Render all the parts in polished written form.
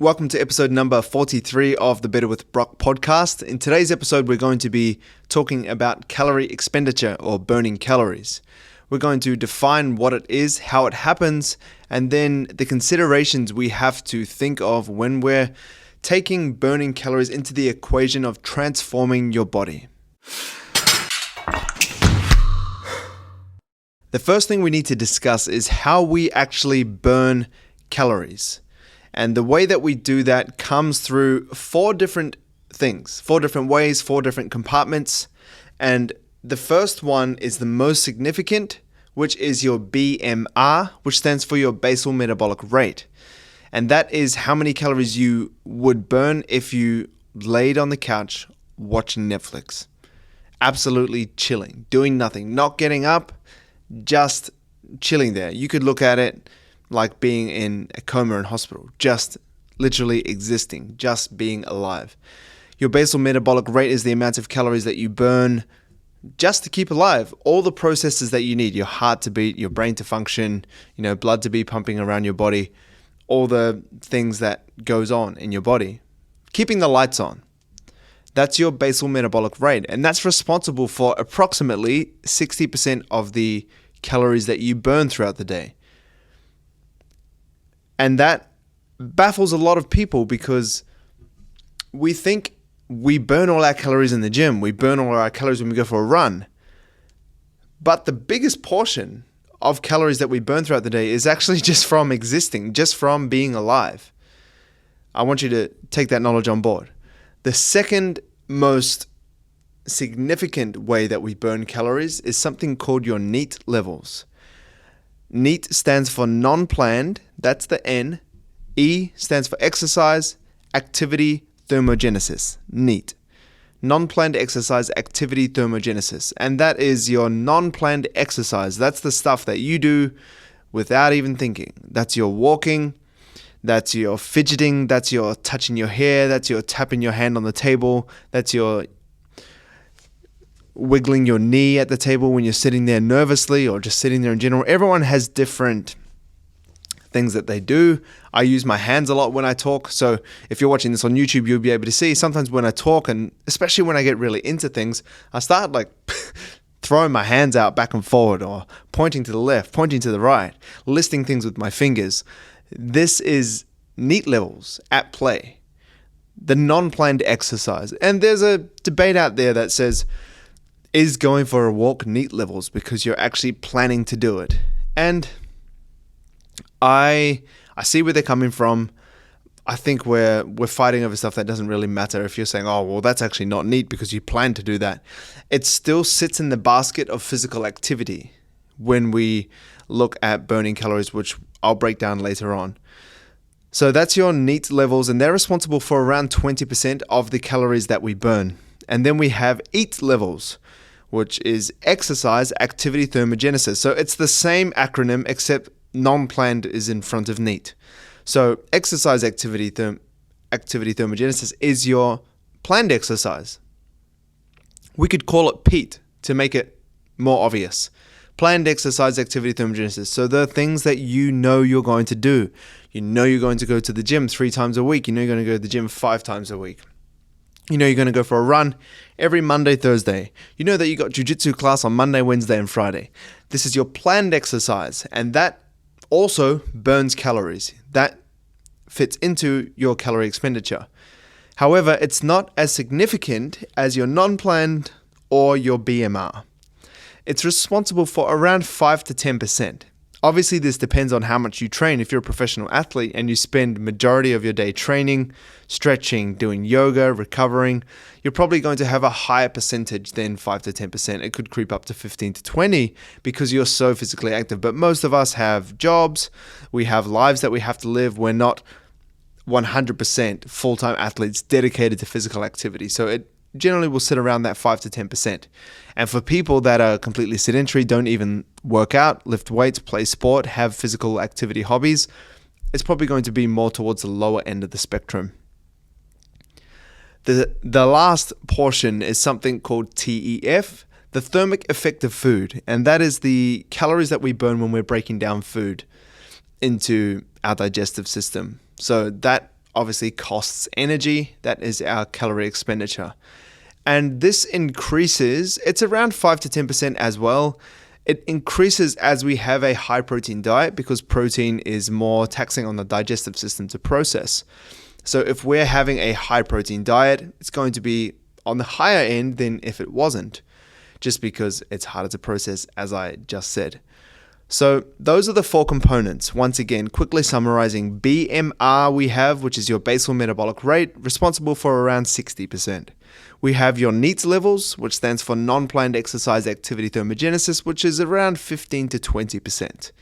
Welcome to episode number 43 of the Better with Brock podcast. In today's episode, we're going to be talking about calorie expenditure or burning calories. We're going to define what it is, how it happens, and then the considerations we have to think of when we're taking burning calories into the equation of transforming your body. The first thing we need to discuss is how we actually burn calories. And the way that we do that comes through four different things, 4 different ways, 4 different compartments. And the first one is the most significant, which is your BMR, which stands for your basal metabolic rate. And that is how many calories you would burn if you laid on the couch watching Netflix. Absolutely chilling, doing nothing, not getting up, just chilling there. You could look at it like being in a coma in hospital, just literally existing, just being alive. Your basal metabolic rate is the amount of calories that you burn just to keep alive. All the processes that you need, your heart to beat, your brain to function, blood to be pumping around your body, all the things that goes on in your body. Keeping the lights on. That's your basal metabolic rate, and that's responsible for approximately 60% of the calories that you burn throughout the day. And that baffles a lot of people because we think we burn all our calories in the gym. We burn all our calories when we go for a run. But the biggest portion of calories that we burn throughout the day is actually just from existing, just from being alive. I want you to take that knowledge on board. The second most significant way that we burn calories is something called your NEAT levels. NEAT stands for non-planned, that's the N. E stands for exercise, activity, thermogenesis, NEAT. Non-planned exercise, activity, thermogenesis. And that is your non-planned exercise. That's the stuff that you do without even thinking. That's your walking, that's your fidgeting, that's your touching your hair, that's your tapping your hand on the table, that's your wiggling your knee at the table when you're sitting there nervously or just sitting there in general. Everyone has different things that they do. I use my hands a lot when I talk. So if you're watching this on YouTube, you'll be able to see sometimes when I talk, and especially when I get really into things, I start like throwing my hands out back and forward or pointing to the left, pointing to the right, listing things with my fingers. This is NEAT levels at play. The non-planned exercise. And there's a debate out there that says, is going for a walk NEAT levels because you're actually planning to do it? And I see where they're coming from. I think we're fighting over stuff that doesn't really matter. If you're saying, oh, well, that's actually not NEAT because you plan to do that. It still sits in the basket of physical activity when we look at burning calories, which I'll break down later on. So that's your NEAT levels, and they're responsible for around 20% of the calories that we burn. And then we have EAT levels, which is exercise, activity, thermogenesis. So it's the same acronym except non-planned is in front of NEAT. So exercise, activity, thermogenesis is your planned exercise. We could call it PEAT to make it more obvious. Planned exercise, activity, thermogenesis. So the things that you know you're going to do. You know you're going to go to the gym 3 times a week. You know you're going to go to the gym 5 times a week. You know you're going to go for a run every Monday, Thursday. You know that you got jiu-jitsu class on Monday, Wednesday, and Friday. This is your planned exercise, and that also burns calories. That fits into your calorie expenditure. However, it's not as significant as your non-planned or your BMR. It's responsible for around 5 to 10%. Obviously, this depends on how much you train. If you're a professional athlete and you spend majority of your day training, stretching, doing yoga, recovering, you're probably going to have a higher percentage than 5 to 10%. It could creep up to 15 to 20 because you're so physically active. But most of us have jobs. We have lives that we have to live. We're not 100% full-time athletes dedicated to physical activity. So it generally will sit around that 5 to 10%. And for people that are completely sedentary, don't even work out, lift weights, play sport, have physical activity hobbies, it's probably going to be more towards the lower end of the spectrum. The last portion is something called TEF, the thermic effect of food. And that is the calories that we burn when we're breaking down food into our digestive system. So that obviously costs energy. That is our calorie expenditure. And this increases, it's around 5 to 10% as well. It increases as we have a high protein diet because protein is more taxing on the digestive system to process. So if we're having a high protein diet, it's going to be on the higher end than if it wasn't, just because it's harder to process, as I just said. So those are the 4 components. Once again, quickly summarizing, BMR we have, which is your basal metabolic rate, responsible for around 60%. We have your NEAT levels, which stands for non-planned exercise activity thermogenesis, which is around 15 to 20%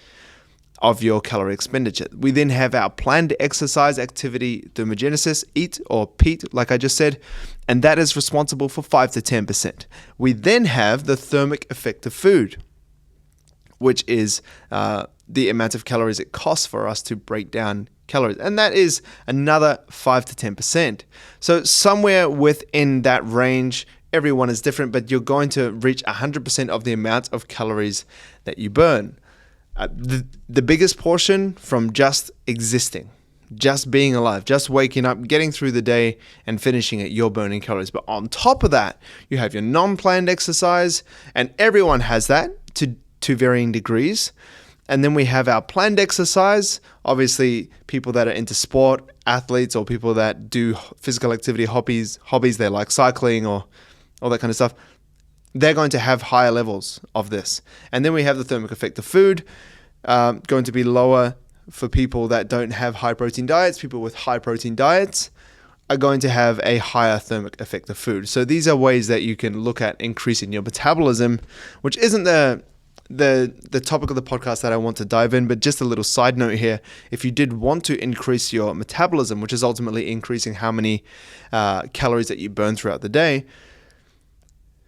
of your calorie expenditure. We then have our planned exercise activity thermogenesis, EAT or PEAT, like I just said, and that is responsible for 5 to 10%. We then have the thermic effect of food, which is the amount of calories it costs for us to break down calories. And that is another 5 to 10%. So somewhere within that range, everyone is different, but you're going to reach 100% of the amount of calories that you burn. The biggest portion from just existing, just being alive, just waking up, getting through the day and finishing it, you're burning calories. But on top of that, you have your non-planned exercise, and everyone has that to varying degrees. And then we have our planned exercise. Obviously, people that are into sport, athletes, or people that do physical activity hobbies, they like cycling or all that kind of stuff, they're going to have higher levels of this. And then we have the thermic effect of food, going to be lower for people that don't have high protein diets. People with high protein diets are going to have a higher thermic effect of food. So these are ways that you can look at increasing your metabolism, which isn't the topic of the podcast that I want to dive in, but just a little side note here. If you did want to increase your metabolism, which is ultimately increasing how many calories that you burn throughout the day,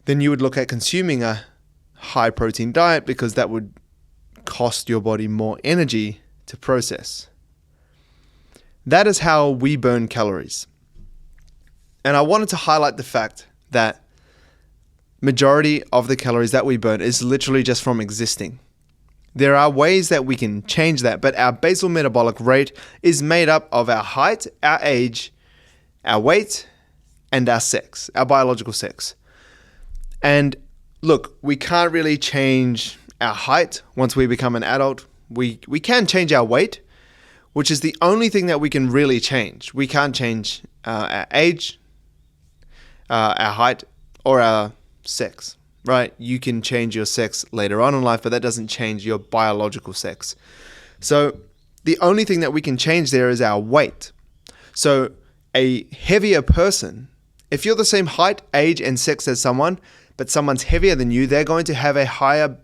then you would look at consuming a high protein diet because that would cost your body more energy to process. That is how we burn calories. And I wanted to highlight the fact that majority of the calories that we burn is literally just from existing. There are ways that we can change that, but our basal metabolic rate is made up of our height, our age, our weight, and our sex, our biological sex. And look, we can't really change our height once we become an adult. We can change our weight, which is the only thing that we can really change. We can't change our age, our height, or our sex, right? You can change your sex later on in life, but that doesn't change your biological sex. So the only thing that we can change there is our weight. So a heavier person, if you're the same height, age, and sex as someone, but someone's heavier than you, they're going to have a higher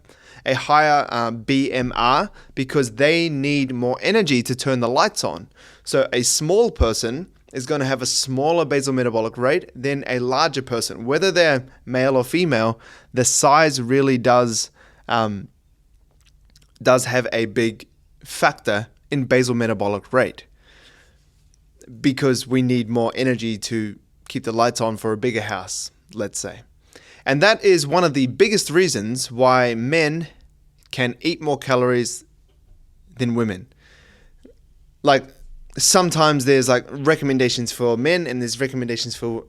BMR because they need more energy to turn the lights on. So a small person is going to have a smaller basal metabolic rate than a larger person. Whether they're male or female, the size really does have a big factor in basal metabolic rate because we need more energy to keep the lights on for a bigger house, let's say. And that is one of the biggest reasons why men can eat more calories than women. Like, sometimes there's like recommendations for men and there's recommendations for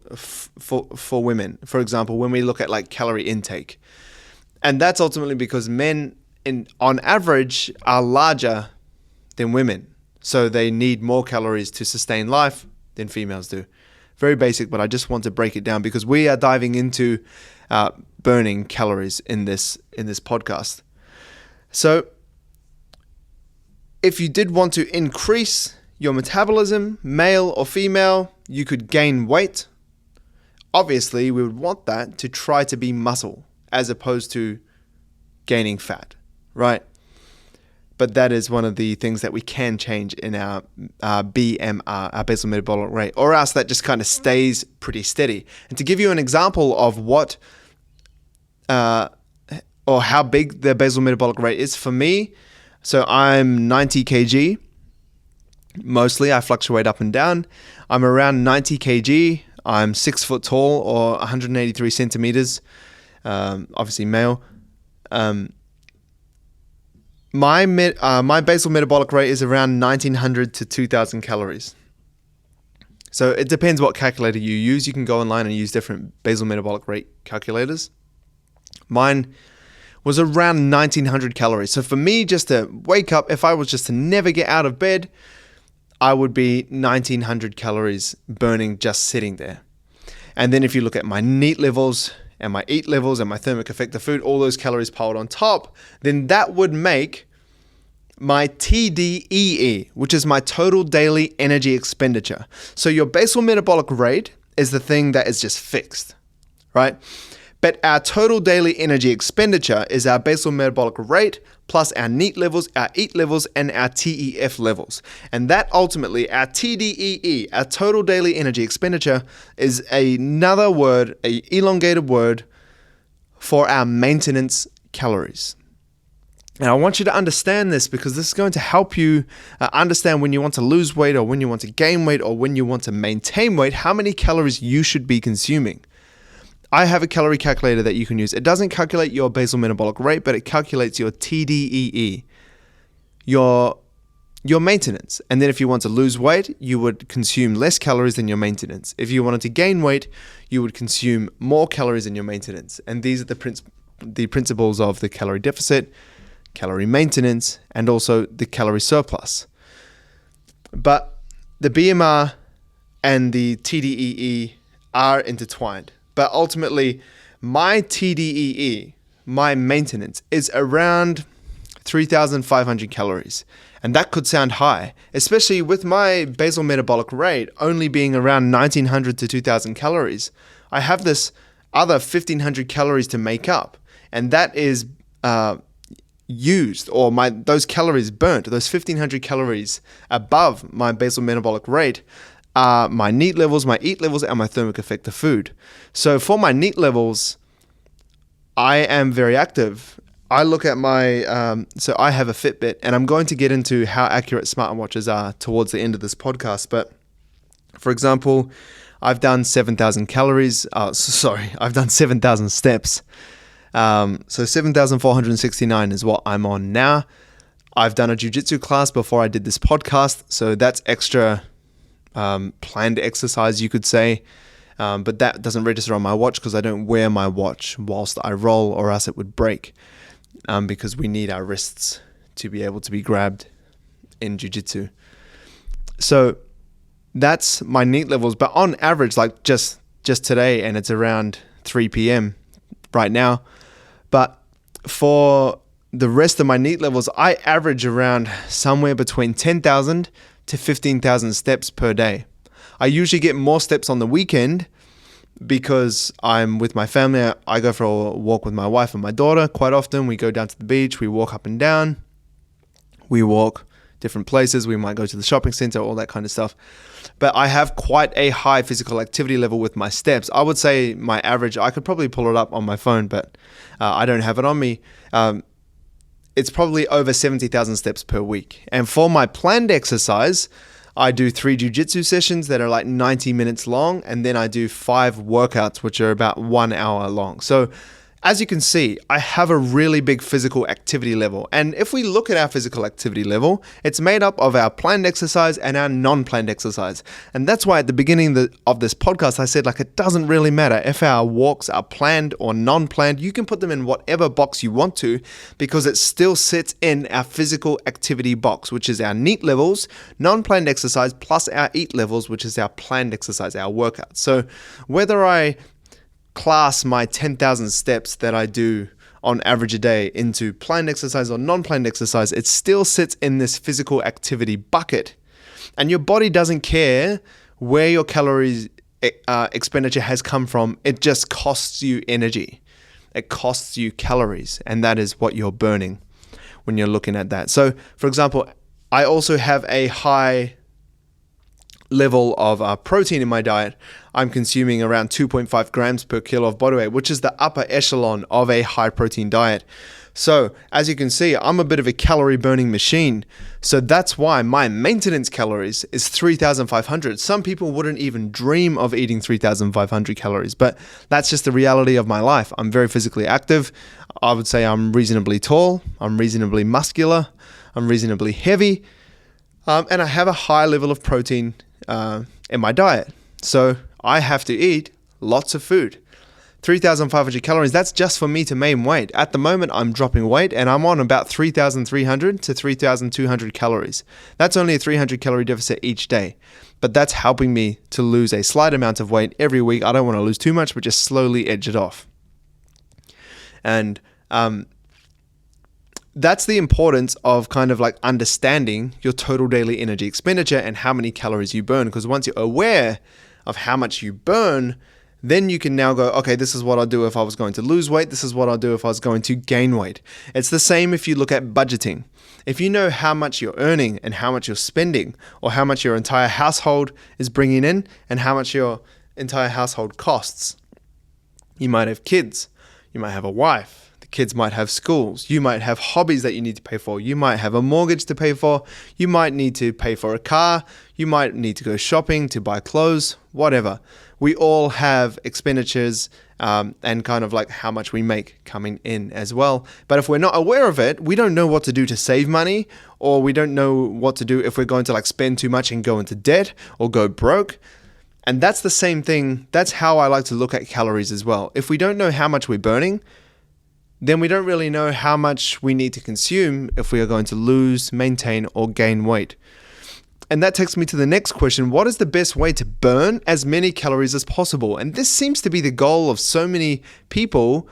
women. For example, when we look at like calorie intake. And that's ultimately because men on average are larger than women. So they need more calories to sustain life than females do. Very basic, but I just want to break it down because we are diving into burning calories in this podcast. So if you did want to increase your metabolism, male or female, you could gain weight. Obviously, we would want that to try to be muscle as opposed to gaining fat, right? But that is one of the things that we can change in our BMR, our basal metabolic rate, or else that just kind of stays pretty steady. And to give you an example of what or how big the basal metabolic rate is for me, so I'm 90 kg. Mostly, I fluctuate up and down. I'm around 90 kg. I'm 6 foot tall or 183 centimeters. Obviously male. My basal metabolic rate is around 1900 to 2000 calories. So it depends what calculator you use. You can go online and use different basal metabolic rate calculators. Mine was around 1900 calories. So for me, just to wake up, if I was just to never get out of bed, I would be 1900 calories burning just sitting there. And then if you look at my NEAT levels and my EAT levels and my thermic effect of food, all those calories piled on top, then that would make my TDEE, which is my total daily energy expenditure. So your basal metabolic rate is the thing that is just fixed, right? But our total daily energy expenditure is our basal metabolic rate plus our NEAT levels, our EAT levels, and our TEF levels. And that ultimately, our TDEE, our total daily energy expenditure, is another word, an elongated word for our maintenance calories. And I want you to understand this because this is going to help you understand when you want to lose weight or when you want to gain weight or when you want to maintain weight, how many calories you should be consuming. I have a calorie calculator that you can use. It doesn't calculate your basal metabolic rate, but it calculates your TDEE, your maintenance. And then if you want to lose weight, you would consume less calories than your maintenance. If you wanted to gain weight, you would consume more calories than your maintenance. And these are the principles of the calorie deficit, calorie maintenance, and also the calorie surplus. But the BMR and the TDEE are intertwined. But ultimately, my TDEE, my maintenance, is around 3,500 calories. And that could sound high, especially with my basal metabolic rate only being around 1,900 to 2,000 calories. I have this other 1,500 calories to make up. And that is used, or those calories burnt, those 1,500 calories above my basal metabolic rate, my NEAT levels, my EAT levels, and my thermic effect of food. So for my NEAT levels, I am very active. I look at so I have a Fitbit, and I'm going to get into how accurate smartwatches are towards the end of this podcast. But for example, I've done 7,000 calories. I've done 7,000 steps. So 7,469 is what I'm on now. I've done a jiu-jitsu class before I did this podcast, so that's extra planned exercise, you could say, but that doesn't register on my watch because I don't wear my watch whilst I roll, or else it would break, because we need our wrists to be able to be grabbed in jiu-jitsu. So that's my NEAT levels, but on average, like just today, and it's around 3 p.m. right now, but for the rest of my NEAT levels, I average around somewhere between 10,000 to 15,000 steps per day. I usually get more steps on the weekend because I'm with my family. I go for a walk with my wife and my daughter quite often. We go down to the beach, we walk up and down, we walk different places, we might go to the shopping center, all that kind of stuff. But I have quite a high physical activity level with my steps. I would say my average, I could probably pull it up on my phone, but I don't have it on me. It's probably over 70,000 steps per week. And for my planned exercise, I do 3 jiu-jitsu sessions that are like 90 minutes long, and then I do 5 workouts, which are about 1 hour long. So as you can see, I have a really big physical activity level. And if we look at our physical activity level, it's made up of our planned exercise and our non-planned exercise. And that's why at the beginning of this podcast, I said, like, it doesn't really matter if our walks are planned or non-planned. You can put them in whatever box you want to, because it still sits in our physical activity box, which is our NEAT levels, non-planned exercise, plus our EAT levels, which is our planned exercise, our workout. So whether I class my 10,000 steps that I do on average a day into planned exercise or non-planned exercise, it still sits in this physical activity bucket. And your body doesn't care where your calories expenditure has come from. It just costs you energy. It costs you calories, and that is what you're burning when you're looking at that. So, for example, I also have a high level of protein in my diet. I'm consuming around 2.5 grams per kilo of body weight, which is the upper echelon of a high protein diet. So as you can see, I'm a bit of a calorie burning machine. So that's why my maintenance calories is 3,500. Some people wouldn't even dream of eating 3,500 calories, but that's just the reality of my life. I'm very physically active. I would say I'm reasonably tall. I'm reasonably muscular. I'm reasonably heavy. And I have a high level of protein in my diet. So I have to eat lots of food. 3,500 calories, that's just for me to maintain weight. At the moment, I'm dropping weight and I'm on about 3,300 to 3,200 calories. That's only a 300 calorie deficit each day, but that's helping me to lose a slight amount of weight every week. I don't want to lose too much, but just slowly edge it off. And that's the importance of kind of like understanding your total daily energy expenditure and how many calories you burn. Because once you're aware of how much you burn, then you can now go, okay, this is what I'll do if I was going to lose weight. This is what I'll do if I was going to gain weight. It's the same if you look at budgeting. If you know how much you're earning and how much you're spending, or how much your entire household is bringing in and how much your entire household costs. You might have kids. You might have a wife. The kids might have schools. You might have hobbies that you need to pay for. You might have a mortgage to pay for. You might need to pay for a car. You might need to go shopping, to buy clothes, whatever. We all have expenditures and kind of like how much we make coming in as well. But if we're not aware of it, we don't know what to do to save money, or we don't know what to do if we're going to like spend too much and go into debt or go broke. And that's the same thing. That's how I like to look at calories as well. If we don't know how much we're burning, then we don't really know how much we need to consume if we are going to lose, maintain, or gain weight. And that takes me to the next question. What is the best way to burn as many calories as possible? And this seems to be the goal of so many people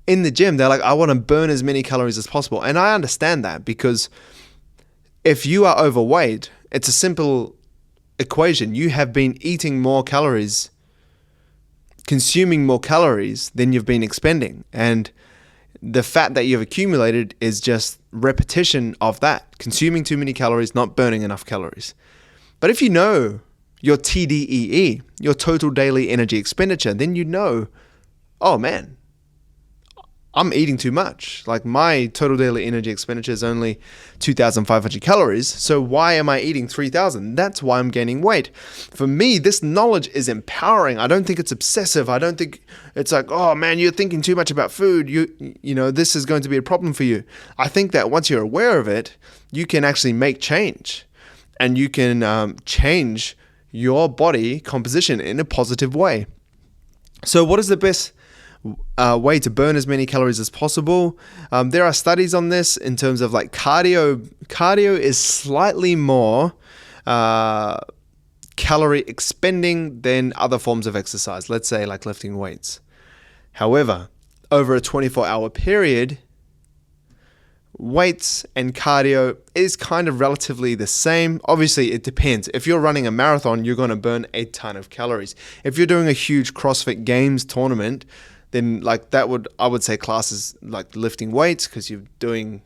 in the gym. They're like, I want to burn as many calories as possible. And I understand that, because if you are overweight, it's a simple equation. You have been eating more calories, consuming more calories than you've been expending. And the fat that you've accumulated is just repetition of that. Consuming too many calories, not burning enough calories. But if you know your TDEE, your total daily energy expenditure, then you know, oh man, I'm eating too much. Like my total daily energy expenditure is only 2,500 calories. So why am I eating 3,000? That's why I'm gaining weight. For me, this knowledge is empowering. I don't think it's obsessive. I don't think it's like, oh man, you're thinking too much about food. You know, this is going to be a problem for you. I think that once you're aware of it, you can actually make change, and you can change your body composition in a positive way. So what is the best way to burn as many calories as possible? There are studies on this in terms of like cardio. Cardio is slightly more calorie expending than other forms of exercise, let's say like lifting weights. However, over a 24-hour period, weights and cardio is kind of relatively the same. Obviously, it depends. If you're running a marathon, you're going to burn a ton of calories. If you're doing a huge CrossFit Games tournament, then like I would say classes like lifting weights, because you're doing,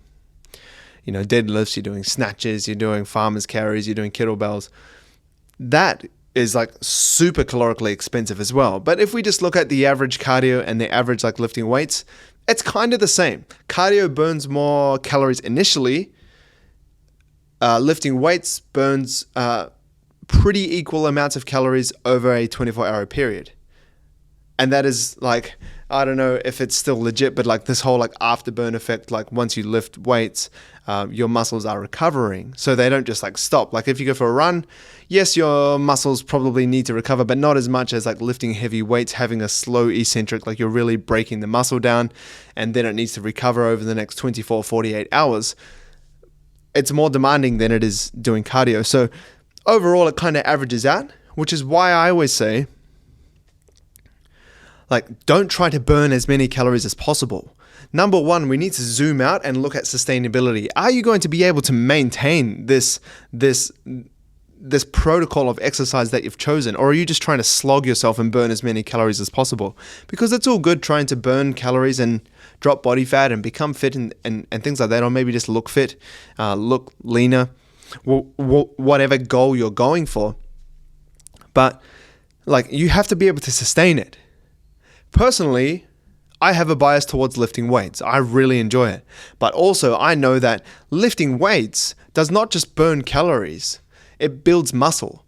deadlifts, you're doing snatches, you're doing farmer's carries, you're doing kettlebells. That is like super calorically expensive as well. But if we just look at the average cardio and the average like lifting weights, it's kind of the same. Cardio burns more calories initially. Lifting weights burns pretty equal amounts of calories over a 24-hour period. And that is like, I don't know if it's still legit, but like this whole like afterburn effect, like once you lift weights, your muscles are recovering. So they don't just like stop. Like if you go for a run, yes, your muscles probably need to recover, but not as much as like lifting heavy weights, having a slow eccentric, like you're really breaking the muscle down and then it needs to recover over the next 24, 48 hours. It's more demanding than it is doing cardio. So overall, it kind of averages out, which is why I always say, like, don't try to burn as many calories as possible. Number one, we need to zoom out and look at sustainability. Are you going to be able to maintain this protocol of exercise that you've chosen? Or are you just trying to slog yourself and burn as many calories as possible? Because it's all good trying to burn calories and drop body fat and become fit and things like that, or maybe just look fit, look leaner, whatever goal you're going for. But like, you have to be able to sustain it. Personally, I have a bias towards lifting weights. I really enjoy it. But also, I know that lifting weights does not just burn calories. It builds muscle.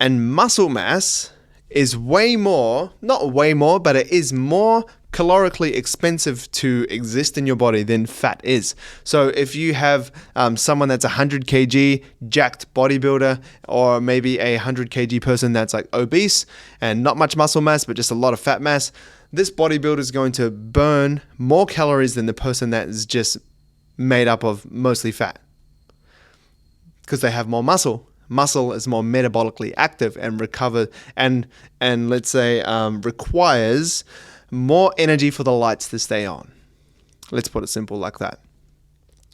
And muscle mass is way more, not way more, but it is more calorically expensive to exist in your body than fat is. So if you have someone that's 100 kg, jacked bodybuilder, or maybe a 100 kg person that's like obese and not much muscle mass, but just a lot of fat mass, this bodybuilder is going to burn more calories than the person that is just made up of mostly fat, because they have more muscle. Muscle is more metabolically active and let's say requires more energy for the lights to stay on. Let's put it simple like that.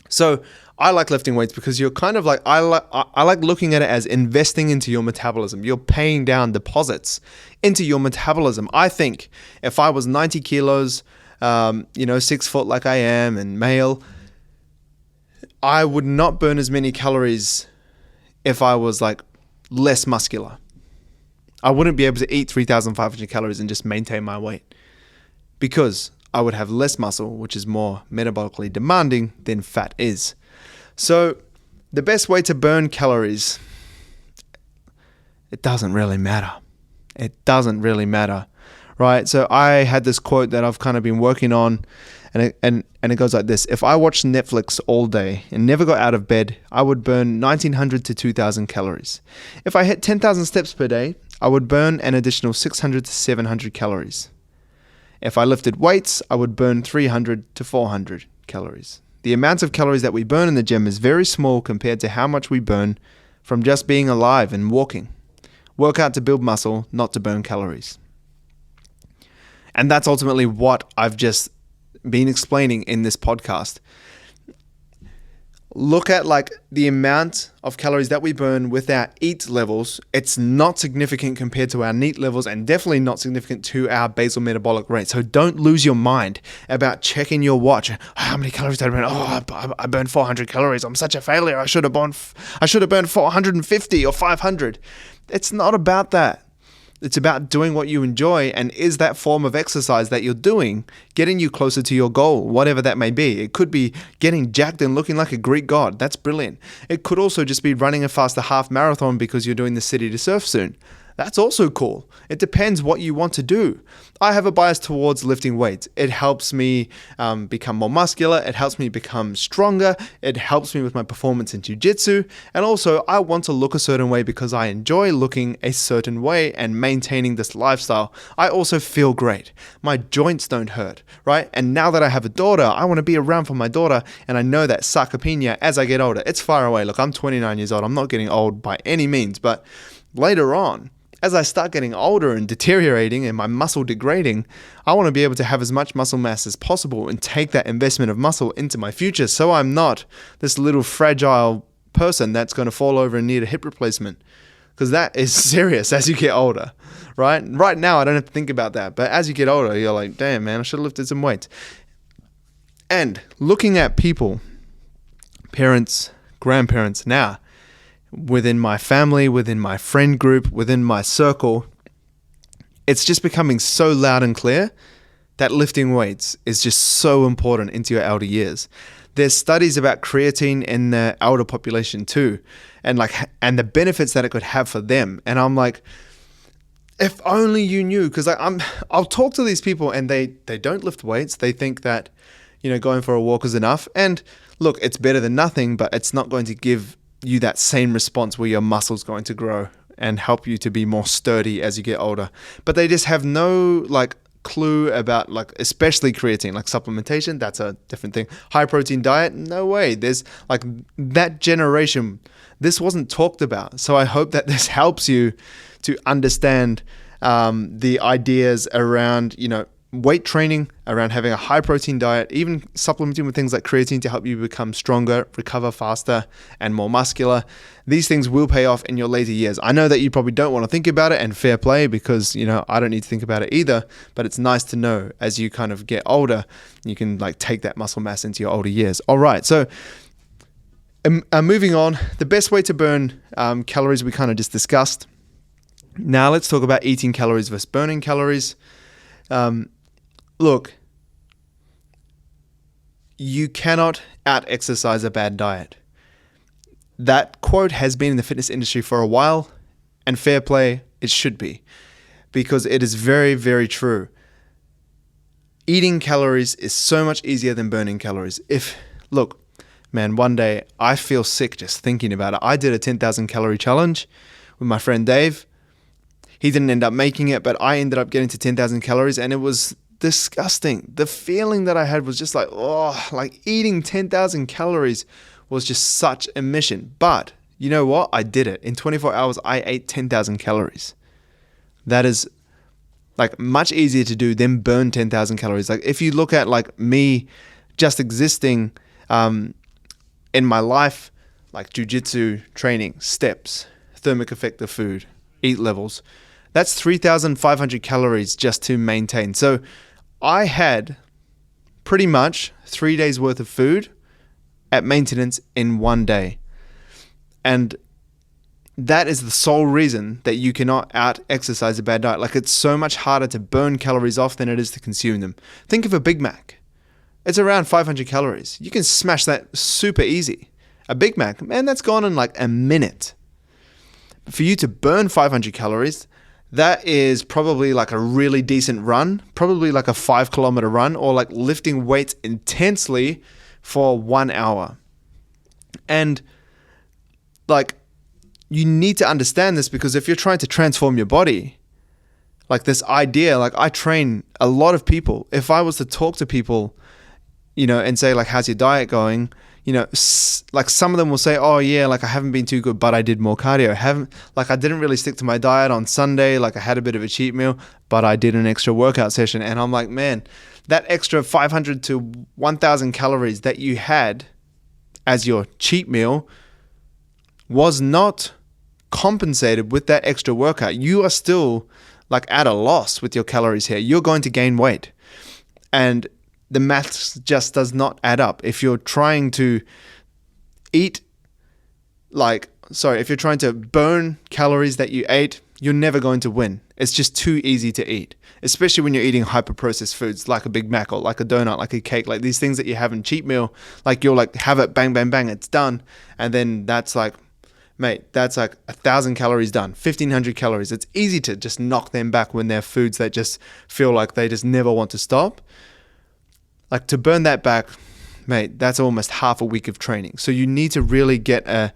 So I like lifting weights because you're kind of like, I like looking at it as investing into your metabolism. You're paying down deposits into your metabolism. I think if I was 90 kilos, 6 foot like I am and male, I would not burn as many calories if I was like less muscular. I wouldn't be able to eat 3,500 calories and just maintain my weight, because I would have less muscle, which is more metabolically demanding than fat is. So the best way to burn calories, it doesn't really matter. It doesn't really matter, right? So I had this quote that I've kind of been working on, and it goes like this: if I watched Netflix all day and never got out of bed, I would burn 1,900 to 2,000 calories. If I hit 10,000 steps per day, I would burn an additional 600 to 700 calories. If I lifted weights, I would burn 300 to 400 calories. The amount of calories that we burn in the gym is very small compared to how much we burn from just being alive and walking. Work out to build muscle, not to burn calories. And that's ultimately what I've just been explaining in this podcast. Look at like the amount of calories that we burn with our eat levels. It's not significant compared to our NEAT levels, and definitely not significant to our basal metabolic rate. So don't lose your mind about checking your watch. How many calories did I burn? Oh, I burned 400 calories. I'm such a failure. I should have burned 450 or 500. It's not about that. It's about doing what you enjoy, and is that form of exercise that you're doing getting you closer to your goal, whatever that may be. It could be getting jacked and looking like a Greek god. That's brilliant. It could also just be running a faster half marathon because you're doing the City to Surf soon. That's also cool. It depends what you want to do. I have a bias towards lifting weights. It helps me become more muscular. It helps me become stronger. It helps me with my performance in jiu-jitsu. And also, I want to look a certain way because I enjoy looking a certain way and maintaining this lifestyle. I also feel great. My joints don't hurt, right? And now that I have a daughter, I want to be around for my daughter. And I know that sarcopenia as I get older, it's far away. Look, I'm 29 years old. I'm not getting old by any means, but later on, as I start getting older and deteriorating and my muscle degrading, I want to be able to have as much muscle mass as possible and take that investment of muscle into my future, so I'm not this little fragile person that's going to fall over and need a hip replacement. Because that is serious as you get older, right? Right now, I don't have to think about that. But as you get older, you're like, damn, man, I should have lifted some weights. And looking at people, parents, grandparents now, within my family, within my friend group, within my circle, it's just becoming so loud and clear that lifting weights is just so important into your elder years. There's studies about creatine in the elder population too, and the benefits that it could have for them. And I'm like, if only you knew, because I'll talk to these people and they don't lift weights. They think that, going for a walk is enough. And look, it's better than nothing, but it's not going to give you that same response where your muscle's going to grow and help you to be more sturdy as you get older. But they just have no clue about especially creatine, supplementation. That's a different thing. High protein diet, no way. There's that generation, this wasn't talked about. So I hope that this helps you to understand the ideas around weight training, around having a high protein diet, even supplementing with things like creatine to help you become stronger, recover faster, and more muscular. These things will pay off in your later years. I know that you probably don't want to think about it, and fair play, because I don't need to think about it either, but it's nice to know as you kind of get older, you can take that muscle mass into your older years. All right, so moving on, the best way to burn calories we kind of just discussed. Now let's talk about eating calories versus burning calories. Look, you cannot out-exercise a bad diet. That quote has been in the fitness industry for a while, and fair play, it should be. because it is very, very true. Eating calories is so much easier than burning calories. Look, man, one day I feel sick just thinking about it. I did a 10,000 calorie challenge with my friend Dave. He didn't end up making it, but I ended up getting to 10,000 calories and it was disgusting. The feeling that I had was just like eating 10,000 calories was just such a mission. But you know what? I did it. In 24 hours, I ate 10,000 calories. That is like much easier to do than burn 10,000 calories. Like if you look at like me just existing in my life, like jiu-jitsu training, steps, thermic effect of food, eat levels, that's 3,500 calories just to maintain. So I had pretty much 3 days worth of food at maintenance in one day. And that is the sole reason that you cannot out-exercise a bad diet. Like it's so much harder to burn calories off than it is to consume them. Think of a Big Mac. It's around 500 calories. You can smash that super easy. A Big Mac, man, that's gone in like a minute. For you to burn 500 calories, that is probably like a really decent run, probably like a 5-kilometer run, or like lifting weights intensely for 1 hour. And like, you need to understand this, because if you're trying to transform your body, like this idea, like I train a lot of people. If I was to talk to people, and say like, how's your diet going? Like some of them will say, oh yeah, like I haven't been too good, but I did more cardio. I didn't really stick to my diet on Sunday. Like I had a bit of a cheat meal, but I did an extra workout session. And I'm like, man, that extra 500 to 1,000 calories that you had as your cheat meal was not compensated with that extra workout. You are still like at a loss with your calories here. You're going to gain weight. And the maths just does not add up. If you're trying to if you're trying to burn calories that you ate, you're never going to win. It's just too easy to eat, especially when you're eating hyper-processed foods like a Big Mac or like a donut, like a cake, like these things that you have in cheat meal. Like you'll like have it, bang, bang, bang, it's done. And then that's like, mate, that's like 1,000 calories done, 1,500 calories. It's easy to just knock them back when they're foods that just feel like they just never want to stop. Like to burn that back, mate, that's almost half a week of training. So you need to really get an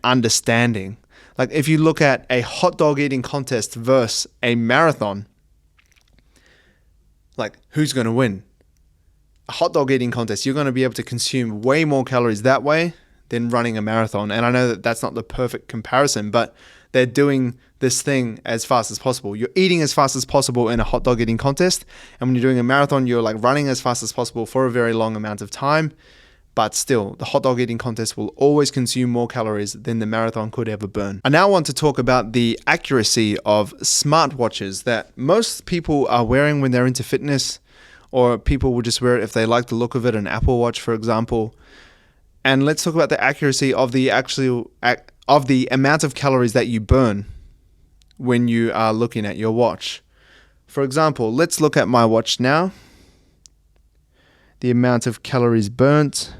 understanding. Like if you look at a hot dog eating contest versus a marathon, like who's going to win? A hot dog eating contest, you're going to be able to consume way more calories that way than running a marathon. And I know that that's not the perfect comparison, but they're doing this thing as fast as possible. You're eating as fast as possible in a hot dog eating contest. And when you're doing a marathon, you're like running as fast as possible for a very long amount of time. But still, the hot dog eating contest will always consume more calories than the marathon could ever burn. I now want to talk about the accuracy of smartwatches that most people are wearing when they're into fitness, or people will just wear it if they like the look of it, an Apple Watch, for example. And let's talk about the accuracy of the amount of calories that you burn when you are looking at your watch. For example, let's look at my watch now. The amount of calories burnt.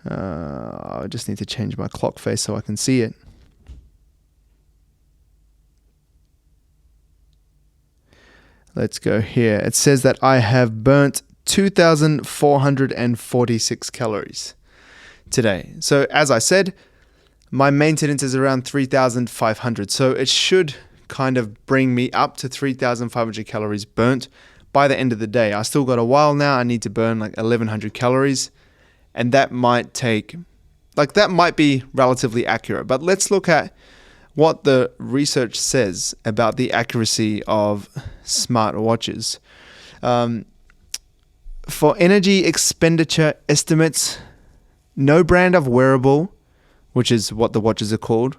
I just need to change my clock face so I can see it. Let's go here. It says that I have burnt 2,446 calories today. So as I said, my maintenance is around 3,500. So it should kind of bring me up to 3,500 calories burnt by the end of the day. I still got a while now. I need to burn like 1,100 calories. And that might be relatively accurate. But let's look at what the research says about the accuracy of smart watches. For energy expenditure estimates, no brand of wearable, which is what the watches are called,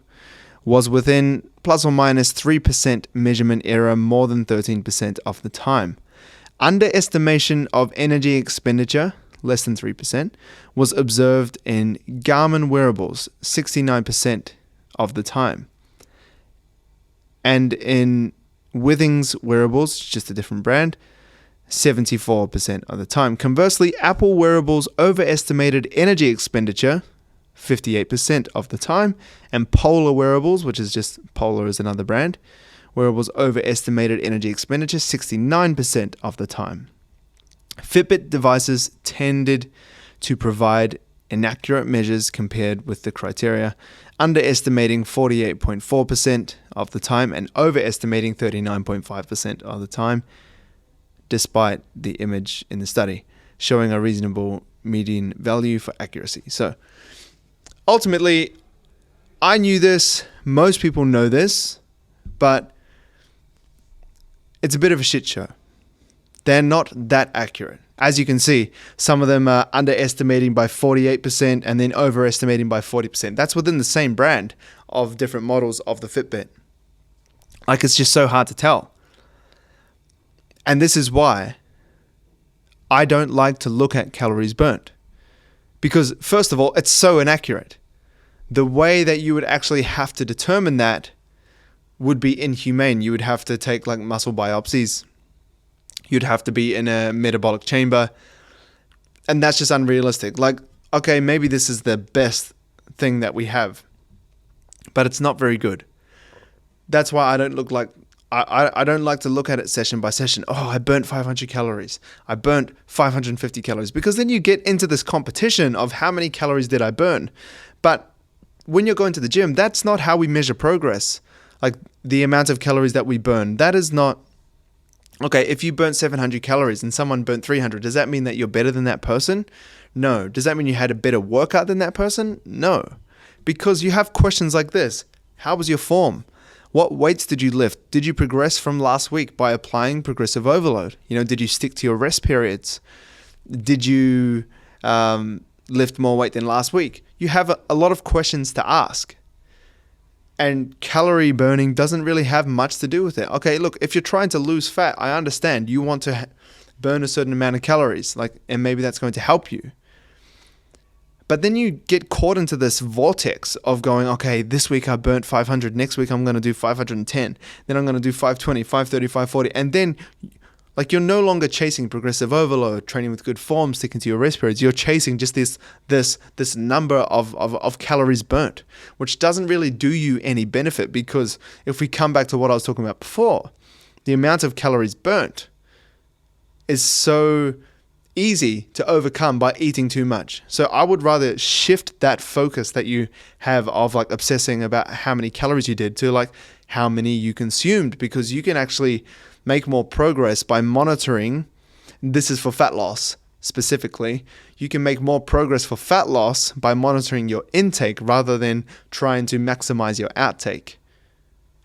was within plus or minus 3% measurement error more than 13% of the time. Underestimation of energy expenditure, less than 3%, was observed in Garmin wearables, 69% of the time. And in Withings wearables, just a different brand, 74% of the time. Conversely, Apple wearables overestimated energy expenditure, 58% of the time. And Polar wearables, which is just Polar is another brand, wearables overestimated energy expenditure 69% of the time. Fitbit devices tended to provide inaccurate measures compared with the criteria, underestimating 48.4% of the time and overestimating 39.5% of the time, despite the image in the study, showing a reasonable median value for accuracy. So ultimately, I knew this, most people know this, but it's a bit of a shit show. They're not that accurate. As you can see, some of them are underestimating by 48% and then overestimating by 40%. That's within the same brand of different models of the Fitbit. Like, it's just so hard to tell. And this is why I don't like to look at calories burnt. Because first of all, it's so inaccurate. The way that you would actually have to determine that would be inhumane. You would have to take like muscle biopsies. You'd have to be in a metabolic chamber. And that's just unrealistic. Like, okay, maybe this is the best thing that we have, but it's not very good. That's why I don't like to look at it session by session. Oh, I burnt 500 calories. I burnt 550 calories. Because then you get into this competition of how many calories did I burn. But when you're going to the gym, that's not how we measure progress. Like, the amount of calories that we burn, that is not... Okay, if you burnt 700 calories and someone burnt 300, does that mean that you're better than that person? No. Does that mean you had a better workout than that person? No. Because you have questions like this. How was your form? What weights did you lift? Did you progress from last week by applying progressive overload? Did you stick to your rest periods? Did you lift more weight than last week? You have a lot of questions to ask. And calorie burning doesn't really have much to do with it. Okay, look, if you're trying to lose fat, I understand you want to burn a certain amount of calories, and maybe that's going to help you. But then you get caught into this vortex of going, okay, this week I burnt 500, next week I'm going to do 510, then I'm going to do 520, 530, 540, and then you're no longer chasing progressive overload, training with good form, sticking to your rest periods. You're chasing just this number of calories burnt, which doesn't really do you any benefit, because if we come back to what I was talking about before, the amount of calories burnt is so easy to overcome by eating too much. So I would rather shift that focus that you have of obsessing about how many calories you did to how many you consumed, because you can actually make more progress by monitoring. This is for fat loss specifically. You can make more progress for fat loss by monitoring your intake rather than trying to maximize your outtake.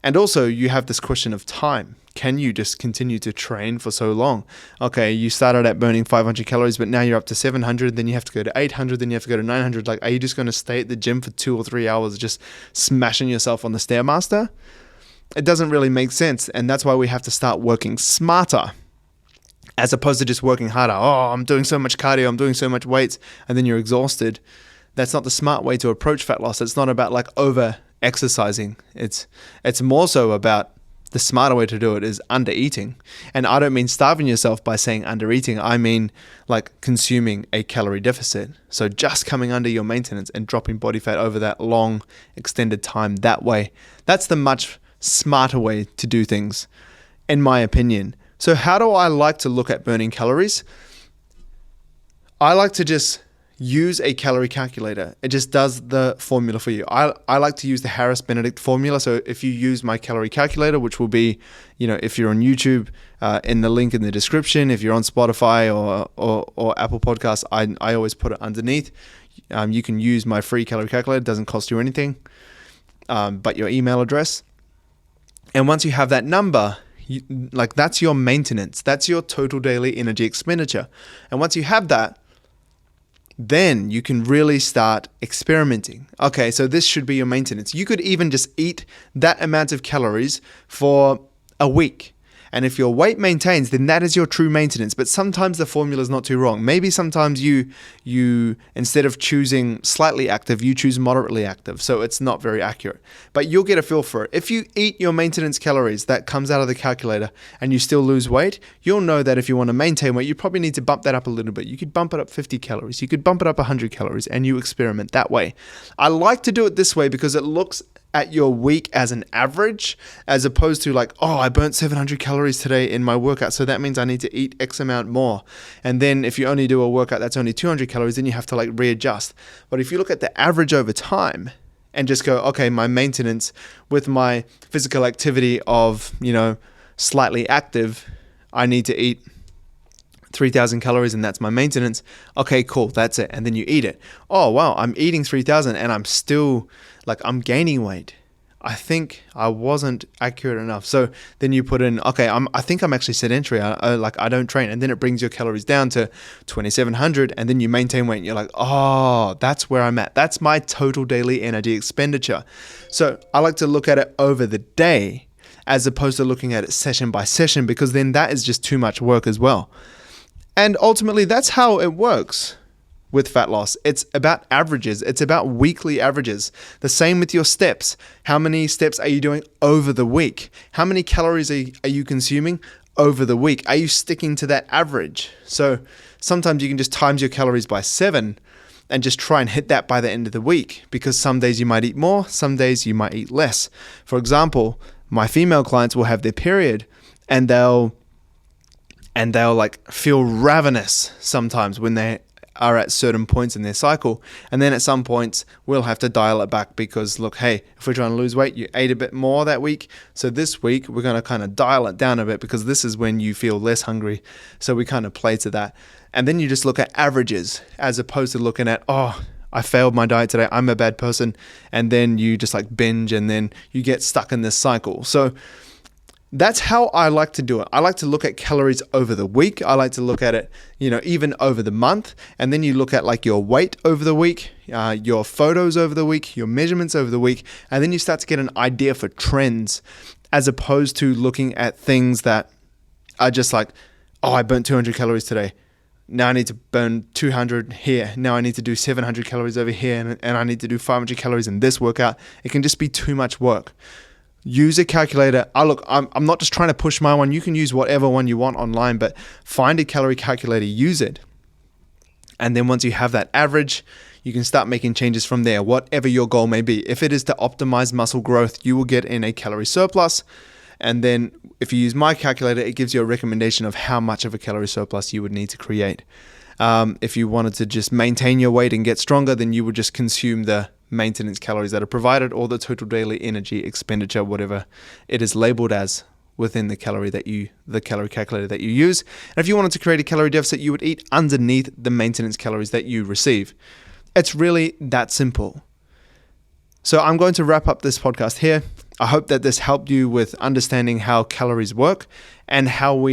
And also you have this question of time. Can you just continue to train for so long? Okay, you started at burning 500 calories, but now you're up to 700, then you have to go to 800, then you have to go to 900. Are you just going to stay at the gym for 2 or 3 hours just smashing yourself on the Stairmaster? It doesn't really make sense, and that's why we have to start working smarter as opposed to just working harder. Oh, I'm doing so much cardio, I'm doing so much weights, and then you're exhausted. That's not the smart way to approach fat loss. It's not about over exercising. It's more so about the smarter way to do it is under eating. And I don't mean starving yourself by saying under eating. I mean consuming a calorie deficit. So just coming under your maintenance and dropping body fat over that long extended time that way. That's the much smarter way to do things, in my opinion. So how do I like to look at burning calories? I like to just use a calorie calculator. It just does the formula for you. I like to use the Harris-Benedict formula. So if you use my calorie calculator, which will be, if you're on YouTube, in the link in the description, if you're on Spotify or Apple Podcasts, I always put it underneath. You can use my free calorie calculator. It doesn't cost you anything, but your email address. And once you have that number, that's your maintenance. That's your total daily energy expenditure. And once you have that, then you can really start experimenting. Okay, so this should be your maintenance. You could even just eat that amount of calories for a week. And if your weight maintains, then that is your true maintenance. But sometimes the formula is not too wrong. Maybe sometimes you instead of choosing slightly active, you choose moderately active. So it's not very accurate. But you'll get a feel for it. If you eat your maintenance calories that comes out of the calculator and you still lose weight, you'll know that if you want to maintain weight, you probably need to bump that up a little bit. You could bump it up 50 calories. You could bump it up 100 calories, and you experiment that way. I like to do it this way because it looks at your week as an average, as opposed to like, oh, I burnt 700 calories today in my workout, so that means I need to eat X amount more. And then if you only do a workout that's only 200 calories, then you have to like readjust. But if you look at the average over time and just go, okay, my maintenance with my physical activity of, slightly active, I need to eat 3,000 calories and that's my maintenance. Okay, cool, that's it. And then you eat it. Oh, wow, I'm eating 3,000 and I'm still I'm gaining weight. I think I wasn't accurate enough. So then you put in, okay, I think I'm actually sedentary. I don't train. And then it brings your calories down to 2,700 and then you maintain weight and you're like, oh, that's where I'm at. That's my total daily energy expenditure. So I like to look at it over the day as opposed to looking at it session by session, because then that is just too much work as well. And ultimately, that's how it works with fat loss. It's about averages. It's about weekly averages. The same with your steps. How many steps are you doing over the week? How many calories are you consuming over the week? Are you sticking to that average? So sometimes you can just times your calories by 7 and just try and hit that by the end of the week, because some days you might eat more, some days you might eat less. For example, my female clients will have their period and they'll feel ravenous sometimes when they are at certain points in their cycle. And then at some points, we'll have to dial it back because, look, hey, if we're trying to lose weight, you ate a bit more that week. So this week, we're going to kind of dial it down a bit because this is when you feel less hungry. So we kind of play to that. And then you just look at averages as opposed to looking at, oh, I failed my diet today, I'm a bad person. And then you just binge and then you get stuck in this cycle. So that's how I like to do it. I like to look at calories over the week. I like to look at it, even over the month. And then you look at your weight over the week, your photos over the week, your measurements over the week. And then you start to get an idea for trends, as opposed to looking at things that are just oh, I burnt 200 calories today. Now I need to burn 200 here. Now I need to do 700 calories over here. And I need to do 500 calories in this workout. It can just be too much work. Use a calculator. I'm not just trying to push my one. You can use whatever one you want online, but find a calorie calculator, use it. And then once you have that average, you can start making changes from there, whatever your goal may be. If it is to optimize muscle growth, you will get in a calorie surplus. And then if you use my calculator, it gives you a recommendation of how much of a calorie surplus you would need to create. If you wanted to just maintain your weight and get stronger, then you would just consume the maintenance calories that are provided, or the total daily energy expenditure, whatever it is labeled as within the calorie calculator that you use. And if you wanted to create a calorie deficit, you would eat underneath the maintenance calories that you receive. It's really that simple. So I'm going to wrap up this podcast here. I hope that this helped you with understanding how calories work and how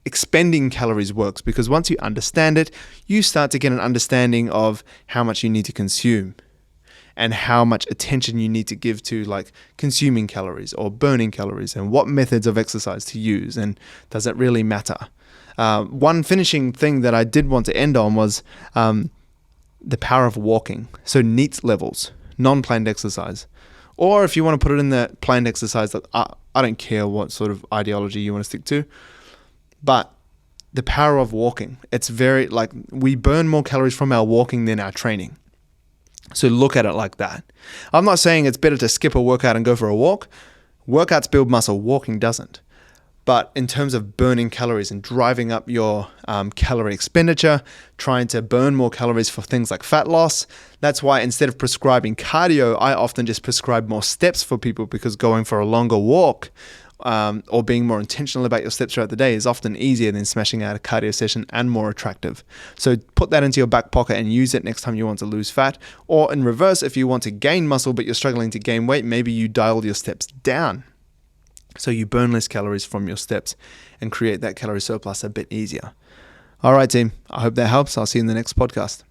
expending calories works, because once you understand it, you start to get an understanding of how much you need to consume and how much attention you need to give to consuming calories or burning calories, and what methods of exercise to use, and does it really matter. One finishing thing that I did want to end on was the power of walking. So NEAT levels, non-planned exercise. Or if you want to put it in the planned exercise, I don't care what sort of ideology you want to stick to. But the power of walking, it's very we burn more calories from our walking than our training. So look at it like that. I'm not saying it's better to skip a workout and go for a walk. Workouts build muscle, walking doesn't. But in terms of burning calories and driving up your calorie expenditure, trying to burn more calories for things like fat loss, that's why instead of prescribing cardio, I often just prescribe more steps for people, because going for a longer walk or being more intentional about your steps throughout the day is often easier than smashing out a cardio session, and more attractive. So put that into your back pocket and use it next time you want to lose fat. Or in reverse, if you want to gain muscle but you're struggling to gain weight, maybe you dial your steps down so you burn less calories from your steps and create that calorie surplus a bit easier. All right, team. I hope that helps. I'll see you in the next podcast.